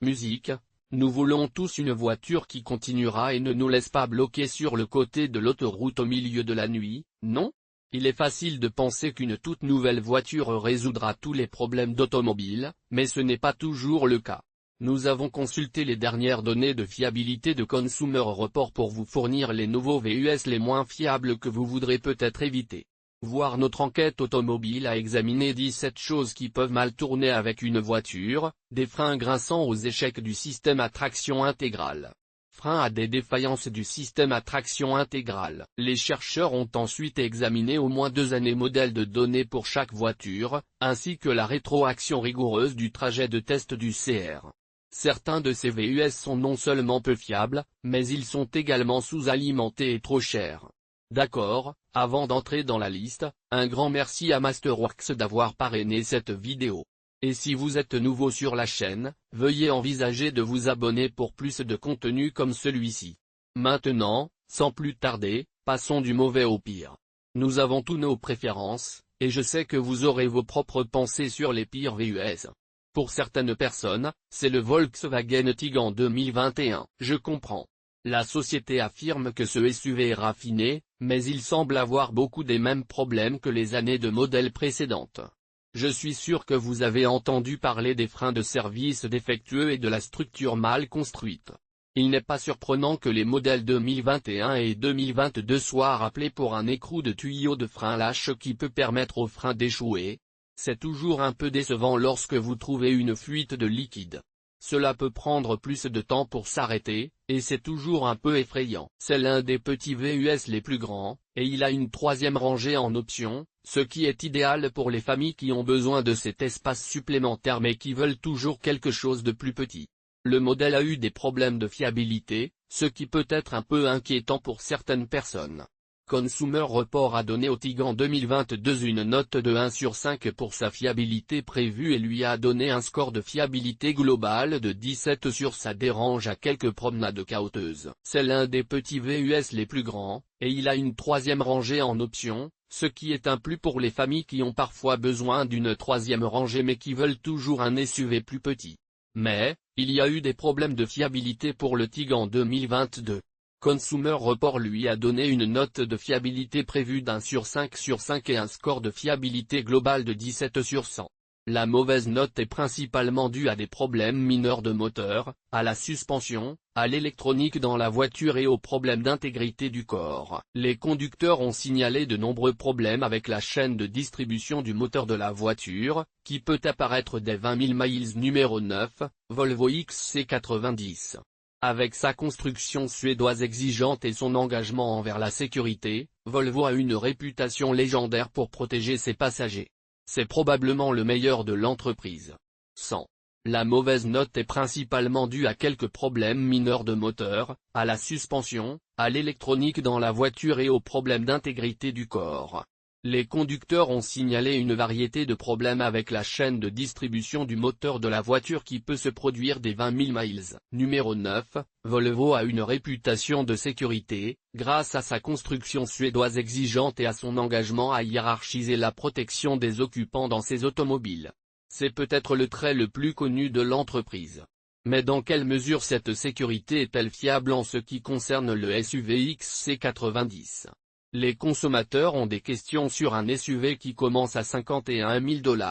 Musique. Nous voulons tous une voiture qui continuera et ne nous laisse pas bloquer sur le côté de l'autoroute au milieu de la nuit, non? Il est facile de penser qu'une toute nouvelle voiture résoudra tous les problèmes d'automobile, mais ce n'est pas toujours le cas. Nous avons consulté les dernières données de fiabilité de Consumer Report pour vous fournir les nouveaux VUS les moins fiables que vous voudrez peut-être éviter. Voir notre enquête automobile a examiné 17 choses qui peuvent mal tourner avec une voiture, des freins grinçants aux échecs du système à traction intégrale. Frein à des défaillances du système à traction intégrale. Les chercheurs ont ensuite examiné au moins 2 années modèles de données pour chaque voiture, ainsi que la rétroaction rigoureuse du trajet de test du CR. Certains de ces VUS sont non seulement peu fiables, mais ils sont également sous-alimentés et trop chers. D'accord, avant d'entrer dans la liste, un grand merci à Masterworks d'avoir parrainé cette vidéo. Et si vous êtes nouveau sur la chaîne, veuillez envisager de vous abonner pour plus de contenu comme celui-ci. Maintenant, sans plus tarder, passons du mauvais au pire. Nous avons tous nos préférences, et je sais que vous aurez vos propres pensées sur les pires VUS. Pour certaines personnes, c'est le Volkswagen Tiguan 2021. Je comprends. La société affirme que ce SUV est raffiné, mais il semble avoir beaucoup des mêmes problèmes que les années de modèles précédentes. Je suis sûr que vous avez entendu parler des freins de service défectueux et de la structure mal construite. Il n'est pas surprenant que les modèles 2021 et 2022 soient rappelés pour un écrou de tuyau de frein lâche qui peut permettre aux freins d'échouer. C'est toujours un peu décevant lorsque vous trouvez une fuite de liquide. Cela peut prendre plus de temps pour s'arrêter, et c'est toujours un peu effrayant. C'est l'un des petits VUS les plus grands, et il a une 3e rangée en option, ce qui est idéal pour les familles qui ont besoin de cet espace supplémentaire mais qui veulent toujours quelque chose de plus petit. Le modèle a eu des problèmes de fiabilité, ce qui peut être un peu inquiétant pour certaines personnes. Consumer Report a donné au Tiguan 2022 une note de 1 sur 5 pour sa fiabilité prévue et lui a donné un score de fiabilité globale de 17 sur ça dérange à quelques promenades cauteuses. C'est l'un des petits VUS les plus grands, et il a une 3e rangée en option, ce qui est un plus pour les familles qui ont parfois besoin d'une 3e rangée mais qui veulent toujours un SUV plus petit. Mais, il y a eu des problèmes de fiabilité pour le Tiguan 2022. Consumer Report lui a donné une note de fiabilité prévue d'1 sur 5 et un score de fiabilité globale de 17 sur 100. La mauvaise note est principalement due à des problèmes mineurs de moteur, à la suspension, à l'électronique dans la voiture et aux problèmes d'intégrité du corps. Les conducteurs ont signalé de nombreux problèmes avec la chaîne de distribution du moteur de la voiture, qui peut apparaître dès 20 000 miles. Numéro 9, Volvo XC90. Avec sa construction suédoise exigeante et son engagement envers la sécurité, Volvo a une réputation légendaire pour protéger ses passagers. C'est probablement le meilleur de l'entreprise. 100. La mauvaise note est principalement due à quelques problèmes mineurs de moteur, à la suspension, à l'électronique dans la voiture et aux problèmes d'intégrité du corps. Les conducteurs ont signalé une variété de problèmes avec la chaîne de distribution du moteur de la voiture qui peut se produire dès 20 000 miles. Numéro 9, Volvo a une réputation de sécurité, grâce à sa construction suédoise exigeante et à son engagement à hiérarchiser la protection des occupants dans ses automobiles. C'est peut-être le trait le plus connu de l'entreprise. Mais dans quelle mesure cette sécurité est-elle fiable en ce qui concerne le SUV XC90? Les consommateurs ont des questions sur un SUV qui commence à 51 000 $.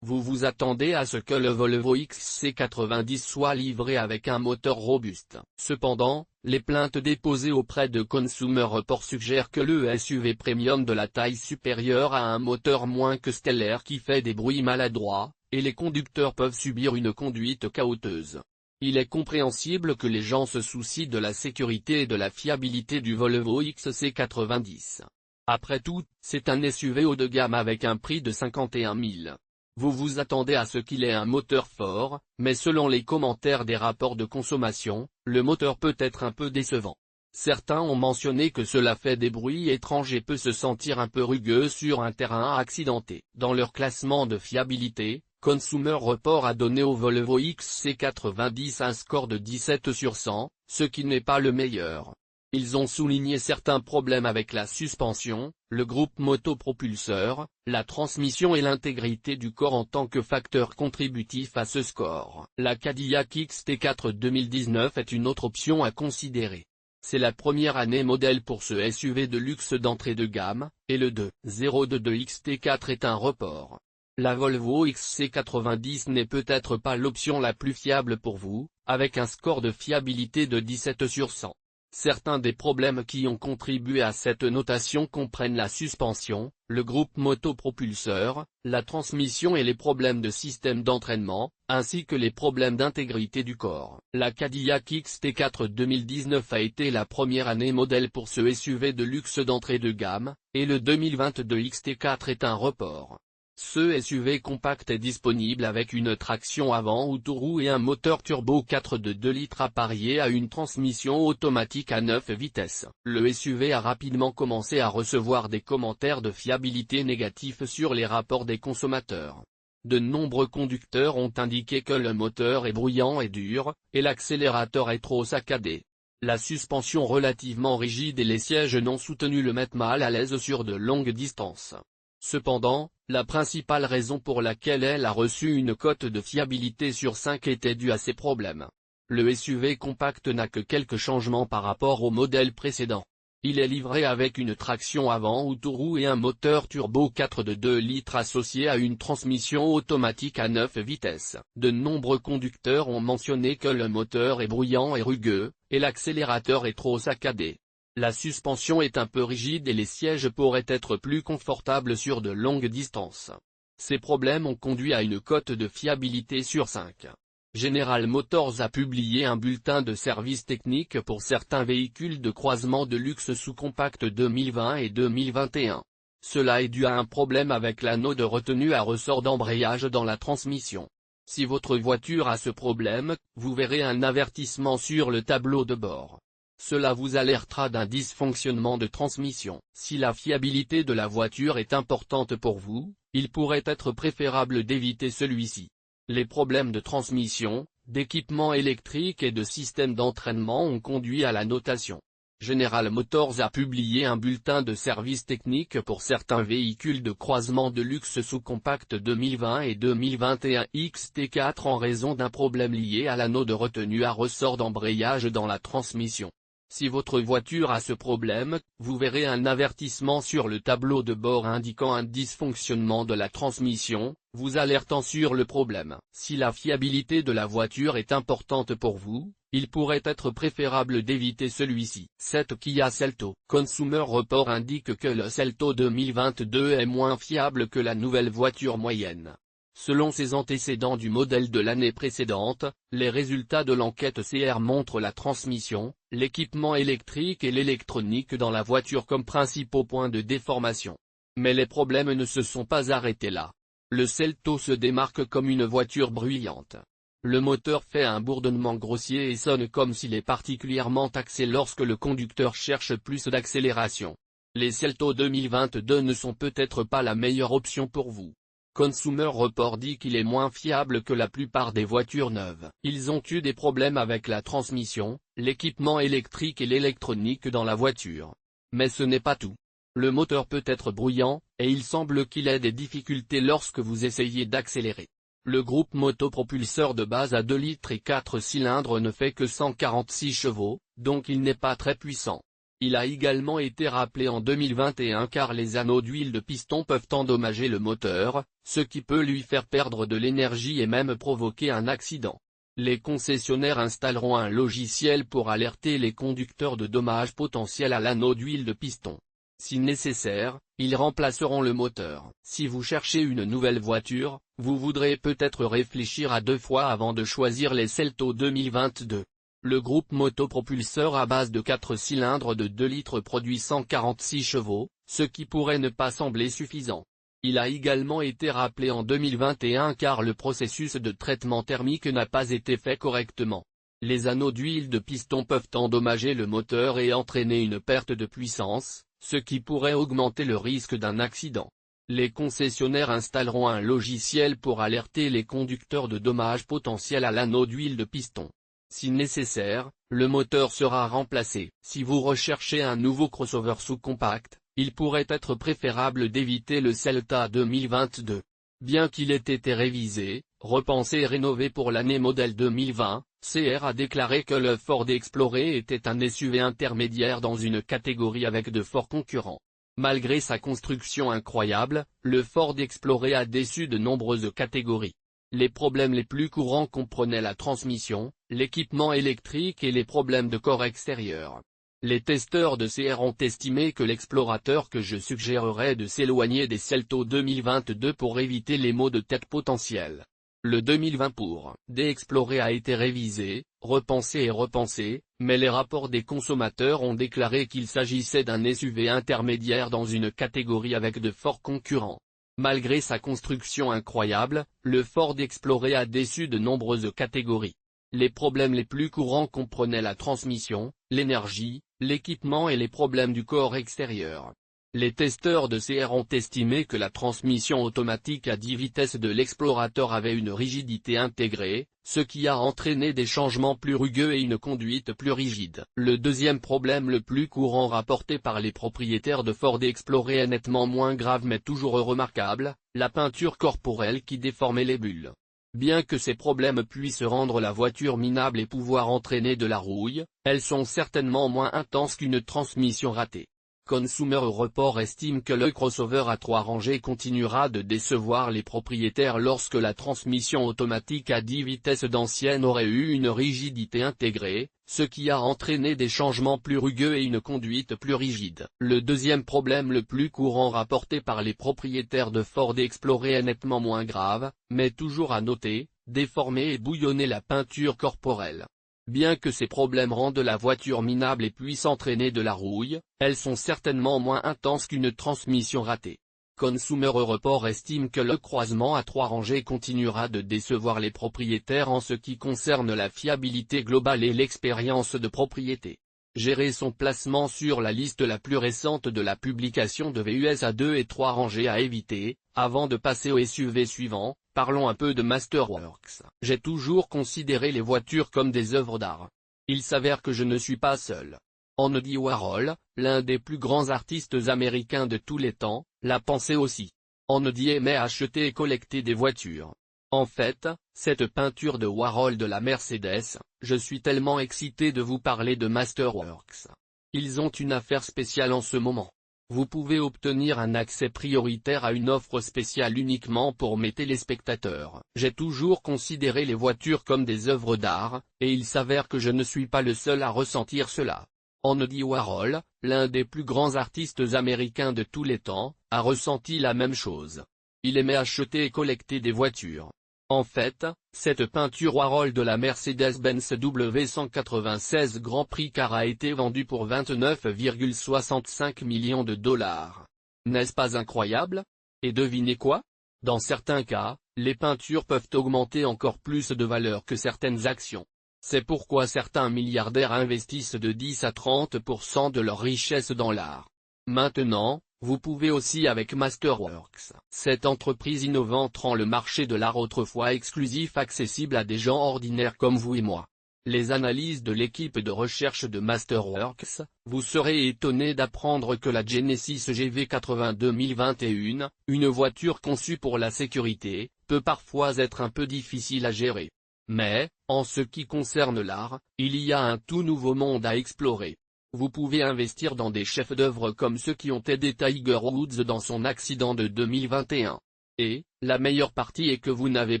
Vous vous attendez à ce que le Volvo XC90 soit livré avec un moteur robuste. Cependant, les plaintes déposées auprès de Consumer Report suggèrent que le SUV premium de la taille supérieure a un moteur moins que stellaire qui fait des bruits maladroits, et les conducteurs peuvent subir une conduite cauteuse. Il est compréhensible que les gens se soucient de la sécurité et de la fiabilité du Volvo XC90. Après tout, c'est un SUV haut de gamme avec un prix de 51 000. Vous vous attendez à ce qu'il ait un moteur fort, mais selon les commentaires des rapports de consommation, le moteur peut être un peu décevant. Certains ont mentionné que cela fait des bruits étranges et peut se sentir un peu rugueux sur un terrain accidenté. Dans leur classement de fiabilité, Consumer Report a donné au Volvo XC90 un score de 17 sur 100, ce qui n'est pas le meilleur. Ils ont souligné certains problèmes avec la suspension, le groupe motopropulseur, la transmission et l'intégrité du corps en tant que facteurs contributifs à ce score. La Cadillac XT4 2019 est une autre option à considérer. C'est la première année modèle pour ce SUV de luxe d'entrée de gamme, et le 2.022 XT4 est un report. La Volvo XC90 n'est peut-être pas l'option la plus fiable pour vous, avec un score de fiabilité de 17 sur 100. Certains des problèmes qui ont contribué à cette notation comprennent la suspension, le groupe motopropulseur, la transmission et les problèmes de système d'entraînement, ainsi que les problèmes d'intégrité du corps. La Cadillac XT4 2019 a été la première année modèle pour ce SUV de luxe d'entrée de gamme, et le 2022 XT4 est un report. Ce SUV compact est disponible avec une traction avant ou tout roue et un moteur turbo 4 de 2 litres apparié à une transmission automatique à 9 vitesses. Le SUV a rapidement commencé à recevoir des commentaires de fiabilité négatifs sur les rapports des consommateurs. De nombreux conducteurs ont indiqué que le moteur est bruyant et dur, et l'accélérateur est trop saccadé. La suspension relativement rigide et les sièges non soutenus le mettent mal à l'aise sur de longues distances. Cependant, la principale raison pour laquelle elle a reçu une cote de fiabilité sur 5 était due à ces problèmes. Le SUV compact n'a que quelques changements par rapport au modèle précédent. Il est livré avec une traction avant ou tout roue et un moteur turbo 4 de 2 litres associé à une transmission automatique à 9 vitesses. De nombreux conducteurs ont mentionné que le moteur est bruyant et rugueux, et l'accélérateur est trop saccadé. La suspension est un peu rigide et les sièges pourraient être plus confortables sur de longues distances. Ces problèmes ont conduit à une cote de fiabilité sur 5. General Motors a publié un bulletin de service technique pour certains véhicules de croisement de luxe sous-compact 2020 et 2021. Cela est dû à un problème avec l'anneau de retenue à ressort d'embrayage dans la transmission. Si votre voiture a ce problème, vous verrez un avertissement sur le tableau de bord. Cela vous alertera d'un dysfonctionnement de transmission. Si la fiabilité de la voiture est importante pour vous, il pourrait être préférable d'éviter celui-ci. Les problèmes de transmission, d'équipement électrique et de système d'entraînement ont conduit à la notation. General Motors a publié un bulletin de service technique pour certains véhicules de croisement de luxe sous-compact 2020 et 2021 XT4 en raison d'un problème lié à l'anneau de retenue à ressort d'embrayage dans la transmission. Si votre voiture a ce problème, vous verrez un avertissement sur le tableau de bord indiquant un dysfonctionnement de la transmission, vous alertant sur le problème. Si la fiabilité de la voiture est importante pour vous, il pourrait être préférable d'éviter celui-ci. Cette Kia Selto Consumer Report indique que le Selto 2022 est moins fiable que la nouvelle voiture moyenne. Selon ses antécédents du modèle de l'année précédente, les résultats de l'enquête CR montrent la transmission, l'équipement électrique et l'électronique dans la voiture comme principaux points de déformation. Mais les problèmes ne se sont pas arrêtés là. Le Selto se démarque comme une voiture bruyante. Le moteur fait un bourdonnement grossier et sonne comme s'il est particulièrement taxé lorsque le conducteur cherche plus d'accélération. Les Selto 2022 ne sont peut-être pas la meilleure option pour vous. Consumer Report dit qu'il est moins fiable que la plupart des voitures neuves. Ils ont eu des problèmes avec la transmission, l'équipement électrique et l'électronique dans la voiture. Mais ce n'est pas tout. Le moteur peut être bruyant, et il semble qu'il ait des difficultés lorsque vous essayez d'accélérer. Le groupe motopropulseur de base à 2 litres et 4 cylindres ne fait que 146 chevaux, donc il n'est pas très puissant. Il a également été rappelé en 2021 car les anneaux d'huile de piston peuvent endommager le moteur, ce qui peut lui faire perdre de l'énergie et même provoquer un accident. Les concessionnaires installeront un logiciel pour alerter les conducteurs de dommages potentiels à l'anneau d'huile de piston. Si nécessaire, ils remplaceront le moteur. Si vous cherchez une nouvelle voiture, vous voudrez peut-être réfléchir à 2 fois avant de choisir les Selto 2022. Le groupe motopropulseur à base de 4 cylindres de 2 litres produit 146 chevaux, ce qui pourrait ne pas sembler suffisant. Il a également été rappelé en 2021 car le processus de traitement thermique n'a pas été fait correctement. Les anneaux d'huile de piston peuvent endommager le moteur et entraîner une perte de puissance, ce qui pourrait augmenter le risque d'un accident. Les concessionnaires installeront un logiciel pour alerter les conducteurs de dommages potentiels à l'anneau d'huile de piston. Si nécessaire, le moteur sera remplacé. Si vous recherchez un nouveau crossover sous-compact, il pourrait être préférable d'éviter le Celta 2022. Bien qu'il ait été révisé, repensé et rénové pour l'année modèle 2020, CR a déclaré que le Ford Explorer était un SUV intermédiaire dans une catégorie avec de forts concurrents. Malgré sa construction incroyable, le Ford Explorer a déçu de nombreuses catégories. Les problèmes les plus courants comprenaient la transmission, l'équipement électrique et les problèmes de corps extérieur. Les testeurs de CR ont estimé que l'explorateur que je suggérerais de s'éloigner des Celto 2022 pour éviter les maux de tête potentiels. Le 2020 pour D Explorer a été révisé, repensé et repensé, mais les rapports des consommateurs ont déclaré qu'il s'agissait d'un SUV intermédiaire dans une catégorie avec de forts concurrents. Malgré sa construction incroyable, le Ford Explorer a déçu de nombreuses catégories. Les problèmes les plus courants comprenaient la transmission, l'énergie, l'équipement et les problèmes du corps extérieur. Les testeurs de CR ont estimé que la transmission automatique à 10 vitesses de l'Explorator avait une rigidité intégrée, ce qui a entraîné des changements plus rugueux et une conduite plus rigide. Le deuxième problème le plus courant rapporté par les propriétaires de Ford Explorer est nettement moins grave mais toujours remarquable, la peinture corporelle qui déformait les bulles. Bien que ces problèmes puissent rendre la voiture minable et pouvoir entraîner de la rouille, elles sont certainement moins intenses qu'une transmission ratée. Consumer Report estime que le crossover à 3 rangées continuera de décevoir les propriétaires lorsque la transmission automatique à 10 vitesses d'ancienne aurait eu une rigidité intégrée, ce qui a entraîné des changements plus rugueux et une conduite plus rigide. Le deuxième problème le plus courant rapporté par les propriétaires de Ford Explorer est nettement moins grave, mais toujours à noter, déformer et bouillonner la peinture corporelle. Bien que ces problèmes rendent la voiture minable et puissent entraîner de la rouille, elles sont certainement moins intenses qu'une transmission ratée. Consumer Report estime que le croisement à 3 rangées continuera de décevoir les propriétaires en ce qui concerne la fiabilité globale et l'expérience de propriété. Gérer son placement sur la liste la plus récente de la publication de VUS à 2 et 3 rangées à éviter. Avant de passer au SUV suivant, parlons un peu de Masterworks. J'ai toujours considéré les voitures comme des œuvres d'art. Il s'avère que je ne suis pas seul. Andy Warhol, l'un des plus grands artistes américains de tous les temps, l'a pensé aussi. Andy aimait acheter et collecter des voitures. En fait, cette peinture de Warhol de la Mercedes, je suis tellement excité de vous parler de Masterworks. Ils ont une affaire spéciale en ce moment. Vous pouvez obtenir un accès prioritaire à une offre spéciale uniquement pour mes téléspectateurs. J'ai toujours considéré les voitures comme des œuvres d'art, et il s'avère que je ne suis pas le seul à ressentir cela. Andy Warhol, l'un des plus grands artistes américains de tous les temps, a ressenti la même chose. Il aimait acheter et collecter des voitures. En fait, cette peinture Warhol de la Mercedes-Benz W196 Grand Prix Car a été vendue pour 29,65 millions de dollars. N'est-ce pas incroyable? Et devinez quoi? Dans certains cas, les peintures peuvent augmenter encore plus de valeur que certaines actions. C'est pourquoi certains milliardaires investissent de 10 à 30% de leur richesse dans l'art. Maintenant, vous pouvez aussi avec Masterworks. Cette entreprise innovante rend le marché de l'art autrefois exclusif accessible à des gens ordinaires comme vous et moi. Les analyses de l'équipe de recherche de Masterworks, vous serez étonné d'apprendre que la Genesis GV80 2021, une voiture conçue pour la sécurité, peut parfois être un peu difficile à gérer. Mais, en ce qui concerne l'art, il y a un tout nouveau monde à explorer. Vous pouvez investir dans des chefs-d'œuvre comme ceux qui ont aidé Tiger Woods dans son accident de 2021. Et, la meilleure partie est que vous n'avez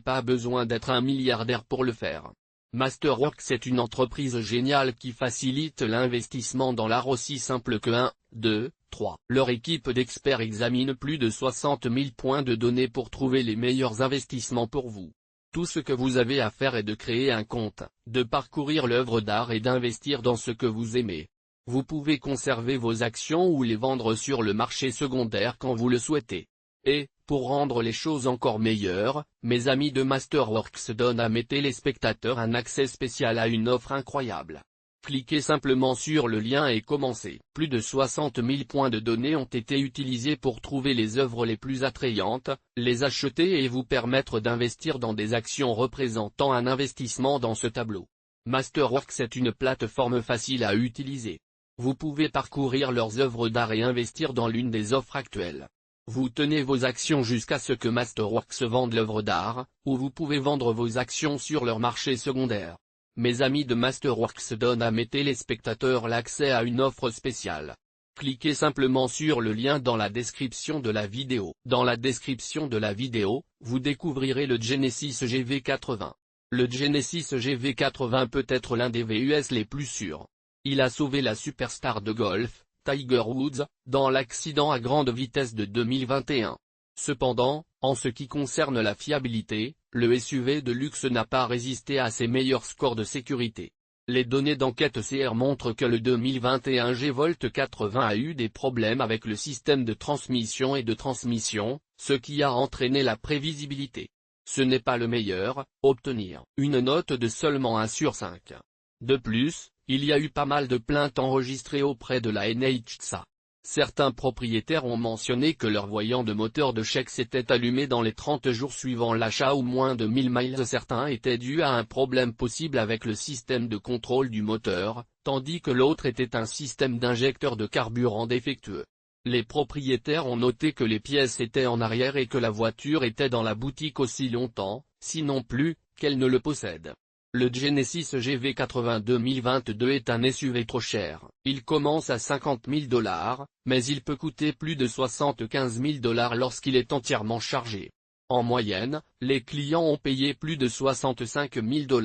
pas besoin d'être un milliardaire pour le faire. Masterworks est une entreprise géniale qui facilite l'investissement dans l'art aussi simple que 1, 2, 3. Leur équipe d'experts examine plus de 60 000 points de données pour trouver les meilleurs investissements pour vous. Tout ce que vous avez à faire est de créer un compte, de parcourir l'œuvre d'art et d'investir dans ce que vous aimez. Vous pouvez conserver vos actions ou les vendre sur le marché secondaire quand vous le souhaitez. Et, pour rendre les choses encore meilleures, mes amis de Masterworks donnent à mes téléspectateurs un accès spécial à une offre incroyable. Cliquez simplement sur le lien et commencez. Plus de 60 000 points de données ont été utilisés pour trouver les œuvres les plus attrayantes, les acheter et vous permettre d'investir dans des actions représentant un investissement dans ce tableau. Masterworks est une plateforme facile à utiliser. Vous pouvez parcourir leurs œuvres d'art et investir dans l'une des offres actuelles. Vous tenez vos actions jusqu'à ce que Masterworks vende l'œuvre d'art, ou vous pouvez vendre vos actions sur leur marché secondaire. Mes amis de Masterworks donnent à mes téléspectateurs l'accès à une offre spéciale. Cliquez simplement sur le lien dans la description de la vidéo. Dans la description de la vidéo, vous découvrirez le Genesis GV80. Le Genesis GV80 peut être l'un des VUS les plus sûrs. Il a sauvé la superstar de golf, Tiger Woods, dans l'accident à grande vitesse de 2021. Cependant, en ce qui concerne la fiabilité, le SUV de luxe n'a pas résisté à ses meilleurs scores de sécurité. Les données d'enquête CR montrent que le 2021 G-Volt 80 a eu des problèmes avec le système de transmission et de transmission, ce qui a entraîné la prévisibilité. Ce n'est pas le meilleur, obtenir une note de seulement 1 sur 5. De plus, il y a eu pas mal de plaintes enregistrées auprès de la NHTSA. Certains propriétaires ont mentionné que leur voyant de moteur de chèque s'était allumé dans les 30 jours suivant l'achat ou moins de 1000 miles. Certains étaient dus à un problème possible avec le système de contrôle du moteur, tandis que l'autre était un système d'injecteur de carburant défectueux. Les propriétaires ont noté que les pièces étaient en arrière et que la voiture était dans la boutique aussi longtemps, sinon plus, qu'elle ne le possède. Le Genesis GV80 2022 est un SUV trop cher. Il commence à 50 000 $, mais il peut coûter plus de 75 000 $ lorsqu'il est entièrement chargé. En moyenne, les clients ont payé plus de 65 000 $.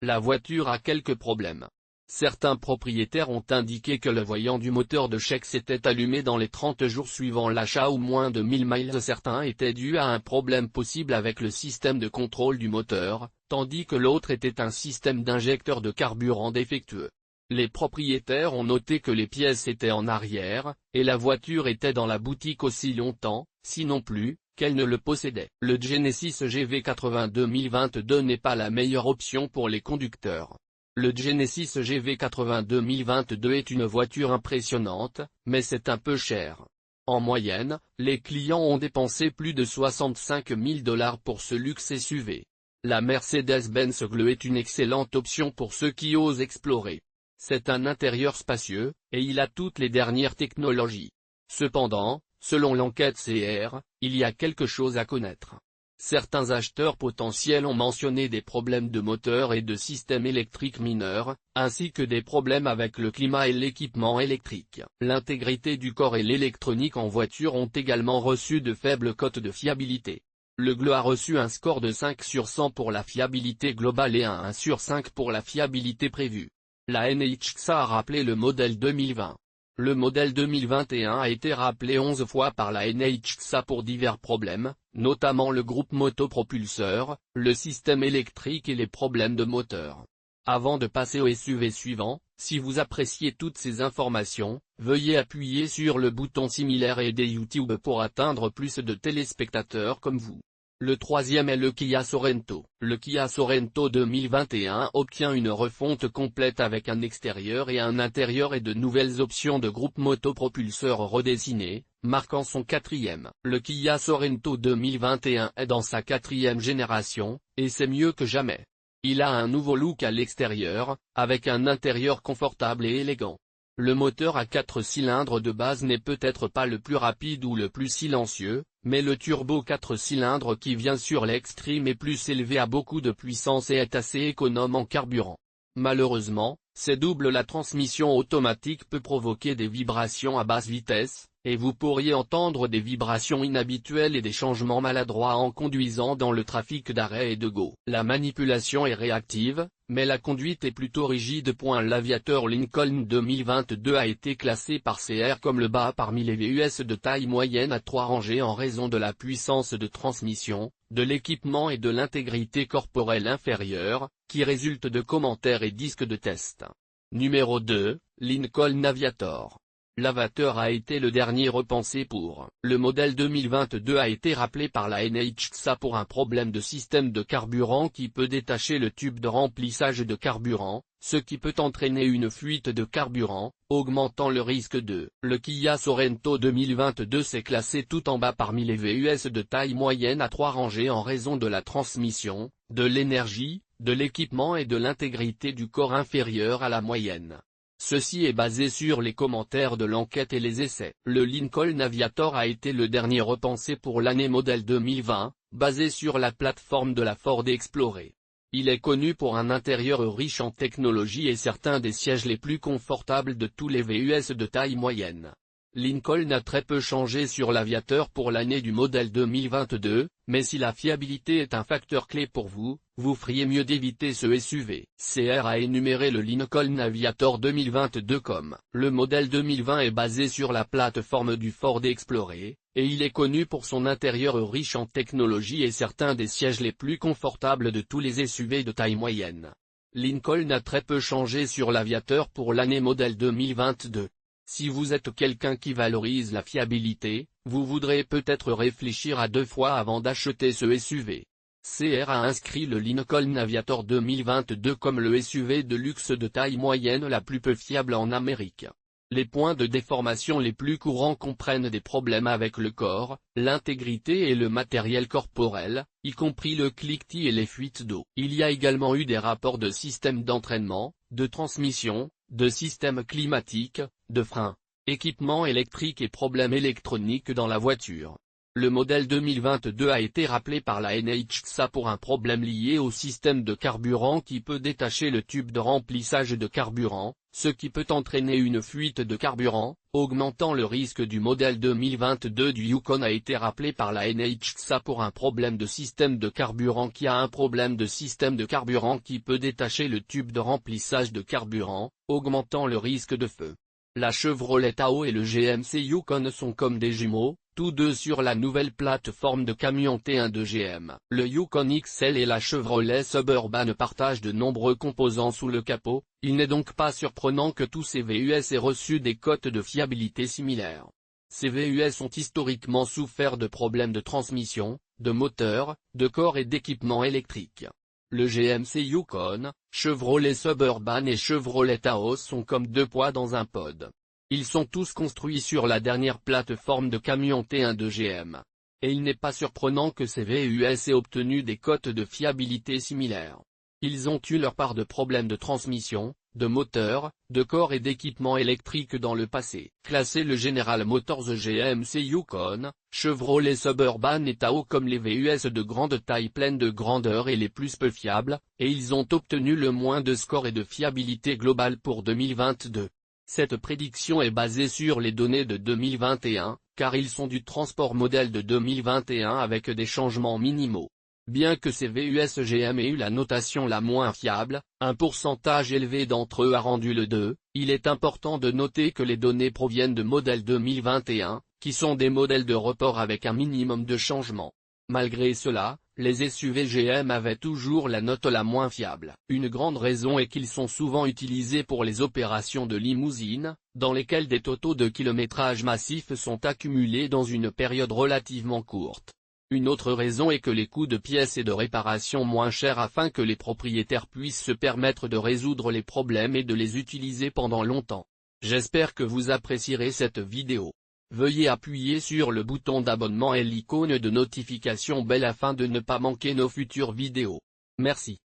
La voiture a quelques problèmes. Certains propriétaires ont indiqué que le voyant du moteur de chèque s'était allumé dans les 30 jours suivant l'achat ou moins de 1000 miles. Certains étaient dus à un problème possible avec le système de contrôle du moteur, tandis que l'autre était un système d'injecteur de carburant défectueux. Les propriétaires ont noté que les pièces étaient en arrière, et la voiture était dans la boutique aussi longtemps, sinon plus, qu'elle ne le possédait. Le Genesis GV80 2022 n'est pas la meilleure option pour les conducteurs. Le Genesis GV80 2022 est une voiture impressionnante, mais c'est un peu cher. En moyenne, les clients ont dépensé plus de 65 000 $ pour ce luxe SUV. La Mercedes-Benz GLE est une excellente option pour ceux qui osent explorer. C'est un intérieur spacieux, et il a toutes les dernières technologies. Cependant, selon l'enquête CR, il y a quelque chose à connaître. Certains acheteurs potentiels ont mentionné des problèmes de moteur et de système électrique mineurs, ainsi que des problèmes avec le climat et l'équipement électrique. L'intégrité du corps et l'électronique en voiture ont également reçu de faibles cotes de fiabilité. Le GLE a reçu un score de 5 sur 100 pour la fiabilité globale et un 1 sur 5 pour la fiabilité prévue. La NHTSA a rappelé le modèle 2020. Le modèle 2021 a été rappelé 11 fois par la NHTSA pour divers problèmes, notamment le groupe motopropulseur, le système électrique et les problèmes de moteur. Avant de passer au SUV suivant, si vous appréciez toutes ces informations, veuillez appuyer sur le bouton similaire et aider YouTube pour atteindre plus de téléspectateurs comme vous. Le troisième est le Kia Sorento. Le Kia Sorento 2021 obtient une refonte complète avec un extérieur et un intérieur et de nouvelles options de groupe motopropulseur redessinées, marquant son quatrième. Le Kia Sorento 2021 est dans sa quatrième génération, et c'est mieux que jamais. Il a un nouveau look à l'extérieur, avec un intérieur confortable et élégant. Le moteur à 4 cylindres de base n'est peut-être pas le plus rapide ou le plus silencieux, mais le turbo 4 cylindres qui vient sur l'Extreme est plus élevé, a beaucoup de puissance et est assez économe en carburant. Malheureusement, c'est double, la transmission automatique peut provoquer des vibrations à basse vitesse, et vous pourriez entendre des vibrations inhabituelles et des changements maladroits en conduisant dans le trafic d'arrêt et de go. La manipulation est réactive, mais la conduite est plutôt rigide. L'Aviator Lincoln 2022 a été classé par CR comme le bas parmi les VUS de taille moyenne à 3 rangées en raison de la puissance de transmission, de l'équipement et de l'intégrité corporelle inférieure, qui résulte de commentaires et disques de test. Numéro 2, Lincoln Aviator. L'Aviator a été le dernier repensé pour. Le modèle 2022 a été rappelé par la NHTSA pour un problème de système de carburant qui peut détacher le tube de remplissage de carburant, ce qui peut entraîner une fuite de carburant, augmentant le risque de. Le Kia Sorento 2022 s'est classé tout en bas parmi les VUS de taille moyenne à 3 rangées en raison de la transmission, de l'énergie, de l'équipement et de l'intégrité du corps inférieure à la moyenne. Ceci est basé sur les commentaires de l'enquête et les essais. Le Lincoln Aviator a été le dernier repensé pour l'année modèle 2020, basé sur la plateforme de la Ford Explorer. Il est connu pour un intérieur riche en technologie et certains des sièges les plus confortables de tous les VUS de taille moyenne. Lincoln a très peu changé sur l'Aviator pour l'année du modèle 2022, mais si la fiabilité est un facteur clé pour vous, vous feriez mieux d'éviter ce SUV. CR a énuméré le Lincoln Aviator 2022 comme « Le modèle 2020 est basé sur la plateforme du Ford Explorer, et il est connu pour son intérieur riche en technologie et certains des sièges les plus confortables de tous les SUV de taille moyenne. Lincoln a très peu changé sur l'Aviator pour l'année modèle 2022. Si vous êtes quelqu'un qui valorise la fiabilité, vous voudrez peut-être réfléchir à 2 fois avant d'acheter ce SUV. CR a inscrit le Lincoln Aviator 2022 comme le SUV de luxe de taille moyenne la plus peu fiable en Amérique. Les points de déformation les plus courants comprennent des problèmes avec le corps, l'intégrité et le matériel corporel, y compris le cliquetis et les fuites d'eau. Il y a également eu des rapports de système d'entraînement, de transmission, de système climatique, de freins, équipement électrique et problèmes électroniques dans la voiture. Le modèle 2022 a été rappelé par la NHTSA pour un problème lié au système de carburant qui peut détacher le tube de remplissage de carburant, ce qui peut entraîner une fuite de carburant, augmentant le risque du modèle 2022 du Yukon a été rappelé par la NHTSA pour un problème de système de carburant qui a un problème de système de carburant qui peut détacher le tube de remplissage de carburant, augmentant le risque de feu. La Chevrolet Tahoe et le GMC Yukon sont comme des jumeaux, tous deux sur la nouvelle plateforme de camion T1 de GM. Le Yukon XL et la Chevrolet Suburban partagent de nombreux composants sous le capot, il n'est donc pas surprenant que tous ces VUS aient reçu des cotes de fiabilité similaires. Ces VUS ont historiquement souffert de problèmes de transmission, de moteur, de corps et d'équipement électrique. Le GMC Yukon, Chevrolet Suburban et Chevrolet Tahoe sont comme 2 poids dans un pod. Ils sont tous construits sur la dernière plateforme de camion T1 de GM. Et il n'est pas surprenant que ces VUS aient obtenu des cotes de fiabilité similaires. Ils ont eu leur part de problèmes de transmission, de moteur, de corps et d'équipement électrique dans le passé. Classé le General Motors GMC Yukon, Chevrolet Suburban et Tahoe comme les VUS de grande taille pleine de grandeur et les plus peu fiables, et ils ont obtenu le moins de score et de fiabilité globale pour 2022. Cette prédiction est basée sur les données de 2021, car ils sont du transport modèle de 2021 avec des changements minimaux. Bien que ces VUS GM aient eu la notation la moins fiable, un pourcentage élevé d'entre eux a rendu le 2, il est important de noter que les données proviennent de modèles 2021, qui sont des modèles de report avec un minimum de changement. Malgré cela, les SUV GM avaient toujours la note la moins fiable. Une grande raison est qu'ils sont souvent utilisés pour les opérations de limousine, dans lesquelles des totaux de kilométrage massifs sont accumulés dans une période relativement courte. Une autre raison est que les coûts de pièces et de réparation moins chers afin que les propriétaires puissent se permettre de résoudre les problèmes et de les utiliser pendant longtemps. J'espère que vous apprécierez cette vidéo. Veuillez appuyer sur le bouton d'abonnement et l'icône de notification belle afin de ne pas manquer nos futures vidéos. Merci.